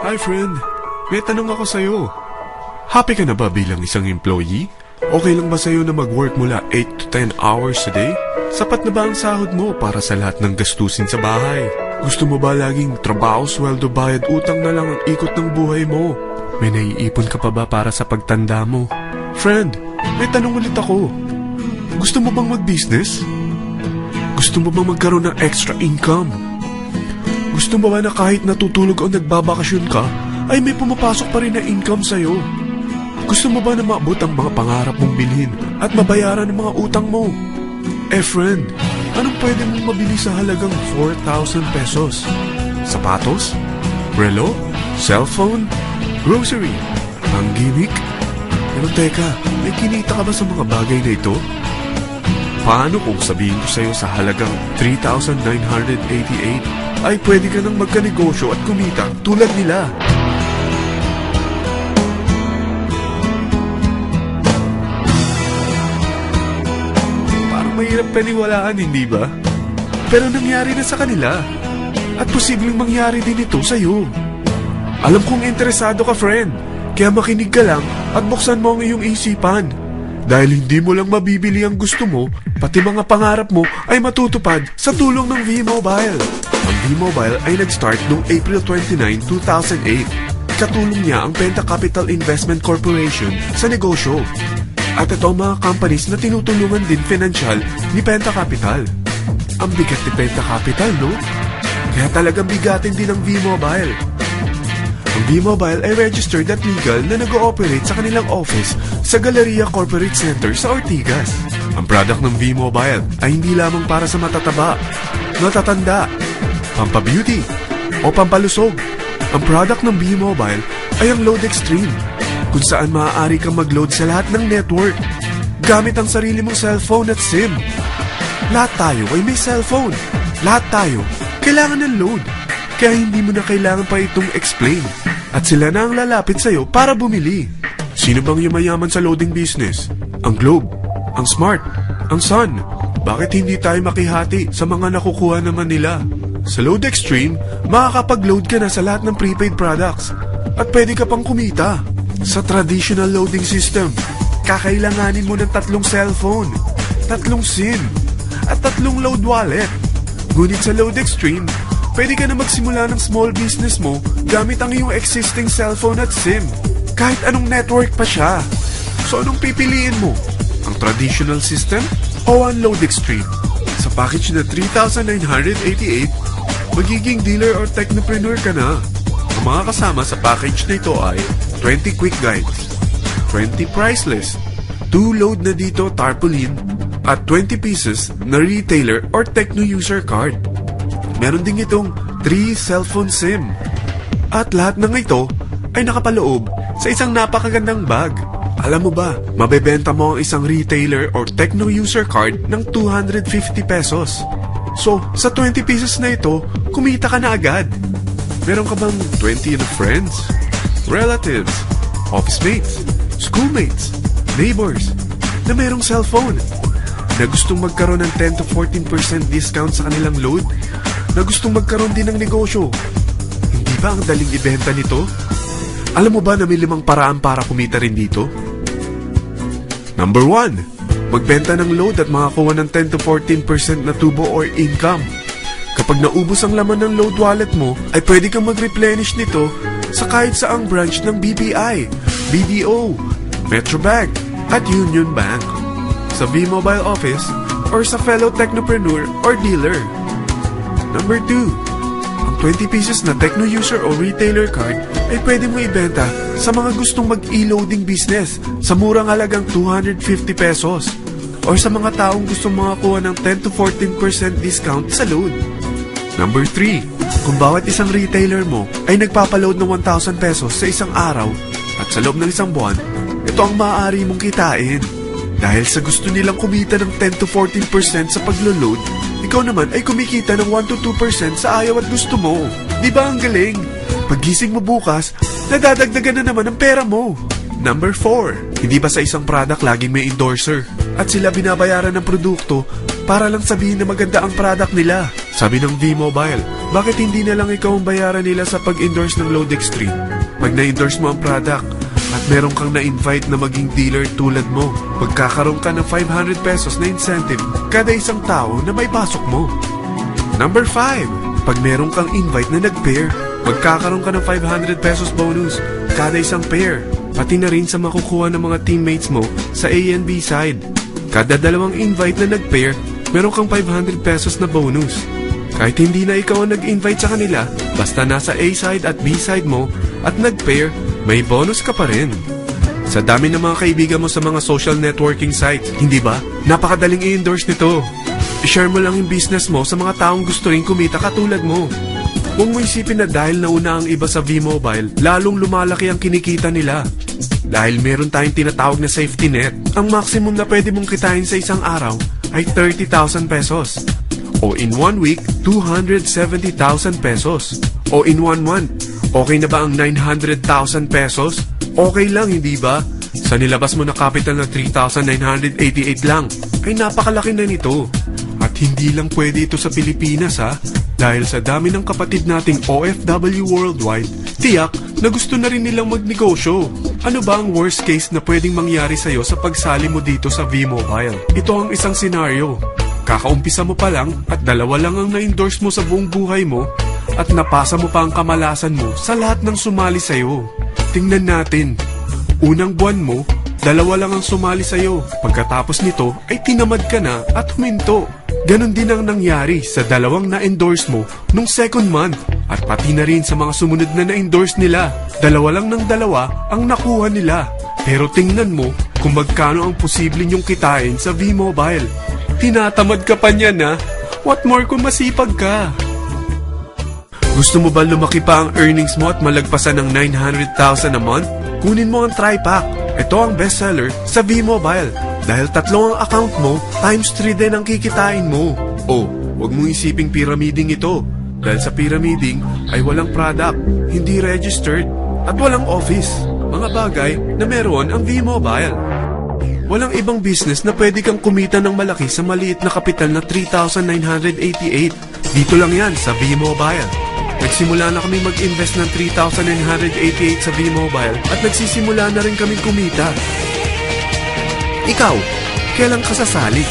Hi friend, may tanong ako sa'yo. Happy ka na ba bilang isang employee? Okay lang ba sa'yo na mag-work mula 8 to 10 hours a day? Sapat na ba ang sahod mo para sa lahat ng gastusin sa bahay? Gusto mo ba laging trabaho, sweldo, bayad, utang na lang ang ikot ng buhay mo? May naiipon ka pa ba para sa pagtanda mo? Friend, may tanong ulit ako. Gusto mo bang mag-business? Gusto mo bang magkaroon ng extra income? Gusto mo ba na kahit natutulog o nagbabakasyon ka, ay may pumapasok pa rin na income sa'yo? Gusto mo ba na maabot ang mga pangarap mong bilhin at mabayaran ang mga utang mo? Eh friend, anong pwede mong mabili sa halagang 4,000 pesos? Sapatos? Relo? Cellphone? Grocery? Ang gimmick? Pero teka, may kinita ka ba sa mga bagay na ito? Paano kung sabihin ko sa'yo sa halagang 3,988 ay pwede ka nang magkanegosyo at kumita tulad nila? Parang mahirap paniwalaan, hindi ba? Pero nangyari na sa kanila. At posibleng mangyari din ito sa'yo. Alam kong interesado ka, friend. Kaya makinig ka lang at buksan mo ang iyong isipan. Dahil hindi mo lang mabibili ang gusto mo, pati mga pangarap mo ay matutupad sa tulong ng V-Mobile. Ang V-Mobile ay nag-start noong April 29, 2008. Katulong niya ang Penta Capital Investment Corporation sa negosyo. At ito ang mga companies na tinutulungan din financial ni Penta Capital. Ang bigat ni Penta Capital, no? Kaya talagang bigatin din ang V-Mobile. Ang V-Mobile ay registered at legal na nag-ooperate sa kanilang office sa Galleria Corporate Center sa Ortigas. Ang product ng V-Mobile ay hindi lamang para sa matataba, matatanda, pampabeauty, o pampalusog. Ang product ng V-Mobile ay ang Load Extreme, kung saan maaari kang mag-load sa lahat ng network gamit ang sarili mong cellphone at SIM. Lahat tayo ay may cellphone. Lahat tayo kailangan ng load. Kaya hindi mo na kailangan pa itong explain. At sila na ang lalapit sa'yo para bumili. Sino bang yumayaman sa loading business? Ang Globe, ang Smart, ang Sun. Bakit hindi tayo makihati sa mga nakukuha naman nila? Sa Load Extreme, makakapag-load ka na sa lahat ng prepaid products. At pwede ka pang kumita. Sa traditional loading system, kakailanganin mo ng 3 cellphone, 3 SIM, at 3 load wallet. Ngunit sa Load Extreme, pwede ka na magsimula ng small business mo gamit ang iyong existing cellphone at SIM. Kahit anong network pa siya. So anong pipiliin mo? Ang traditional system o ang Load Extreme? Sa package na 3,988, magiging dealer or technopreneur ka na. Ang mga kasama sa package na ito ay 20 quick guides, 20 price list, 2 load na dito tarpaulin, at 20 pieces na retailer or techno user card. Meron din itong 3 cellphone SIM. At lahat ng ito ay nakapaloob sa isang napakagandang bag. Alam mo ba, mabebenta mo ang isang retailer or techno user card ng 250 pesos. So, sa 20 pieces na ito, kumita ka na agad. Meron ka bang 20 na friends, relatives, office mates, schoolmates, neighbors, na merong cellphone, na gustong magkaroon ng 10 to 14% discount sa kanilang load, na gustong magkaroon din ng negosyo? Hindi ba ang daling ibenta nito? Alam mo ba na may 5 paraan para kumita rin dito? Number 1, magbenta ng load at makakuha ng 10 to 14% na tubo or income. Kapag naubos ang laman ng load wallet mo, ay pwede kang mag-replenish nito sa kahit saang branch ng BPI, BDO, Metrobank, at Union Bank, sa V-Mobile office, or sa fellow technopreneur or dealer. Number 2, ang 20 pieces na techno user o retailer card ay pwede mo ibenta sa mga gustong mag-e-loading business sa murang halagang 250 pesos or sa mga taong gustong makakuha ng 10 to 14% discount sa load. Number 3, kung bawat isang retailer mo ay nagpapaload ng 1,000 pesos sa isang araw at sa loob ng isang buwan, ito ang maaari mong kitain. Dahil sa gusto nilang kumita ng 10 to 14% sa paglo-load, ikaw naman ay kumikita ng 1 to 2% sa ayaw at gusto mo. Di ba ang galing? Paggising mo bukas, nadadagdagan na naman ang pera mo. Number 4, hindi ba sa isang product laging may endorser? At sila binabayaran ng produkto para lang sabihin na maganda ang product nila. Sabi ng V-Mobile, bakit hindi na lang ikaw ang bayaran nila sa pag-endorse ng Load Extreme? Pag na-endorse mo ang product at meron kang na-invite na maging dealer tulad mo, magkakaroon ka ng 500 pesos na incentive kada isang tao na may pasok mo. Number 5, pag meron kang invite na nag-pair, magkakaroon ka ng 500 pesos bonus kada isang pair, pati na rin sa makukuha ng mga teammates mo sa A and B side. Kada dalawang invite na nag-pair, meron kang 500 pesos na bonus. Kahit hindi na ikaw ang nag-invite sa kanila, basta nasa A side at B side mo at nag-pair, may bonus ka pa rin. Sa dami ng mga kaibigan mo sa mga social networking sites, hindi ba? Napakadaling i-endorse nito. I-share mo lang yung business mo sa mga taong gusto rin kumita katulad mo. Huwag mo isipin na dahil nauna ang iba sa V-Mobile, lalong lumalaki ang kinikita nila. Dahil meron tayong tinatawag na safety net, ang maximum na pwede mong kitain sa isang araw ay 30,000 pesos. O in 1 week, 270,000 pesos. O in 1 month, okay na ba ang 900,000 pesos? Okay lang, hindi ba? Sa nilabas mo na capital na 3,988 lang, ay napakalaki na nito. At hindi lang pwede ito sa Pilipinas ha, dahil sa dami ng kapatid nating OFW worldwide, tiyak na gusto na rin nilang magnegosyo. Ano ba ang worst case na pwedeng mangyari sa'yo sa pagsali mo dito sa V-Mobile? Ito ang isang senaryo. Kakaumpisa mo pa lang at dalawa lang ang na-endorse mo sa buong buhay mo at napasa mo pa ang kamalasan mo sa lahat ng sumali sa'yo. Tingnan natin. Unang buwan mo, dalawa lang ang sumali sa'yo. Pagkatapos nito ay tinamad ka na at huminto. Ganon din ang nangyari sa dalawang na-endorse mo nung second month at pati na rin sa mga sumunod na na-endorse nila. Dalawa lang ng dalawa ang nakuha nila. Pero tingnan mo kung magkano ang posible niyong kitain sa V-Mobile. Tinatamad ka pa niyan ha? What more kung masipag ka? Gusto mo ba lumaki pa ang earnings mo at malagpasan ng 900,000 a month? Kunin mo ang TriPack. Ito ang bestseller sa V-Mobile. Dahil 3 ang account mo, times 3 din ang kikitain mo. Oh, huwag mong isiping pyramiding ito. Dahil sa pyramiding ay walang product, hindi registered, at walang office. Mga bagay na meron ang V-Mobile. Walang ibang business na pwede kang kumita ng malaki sa maliit na kapital na 3,988. Dito lang yan sa V-Mobile. Nagsimula na kami mag-invest ng 3,988 sa V-Mobile at nagsisimula na rin kami kumita. Ikaw, kailan ka sasali?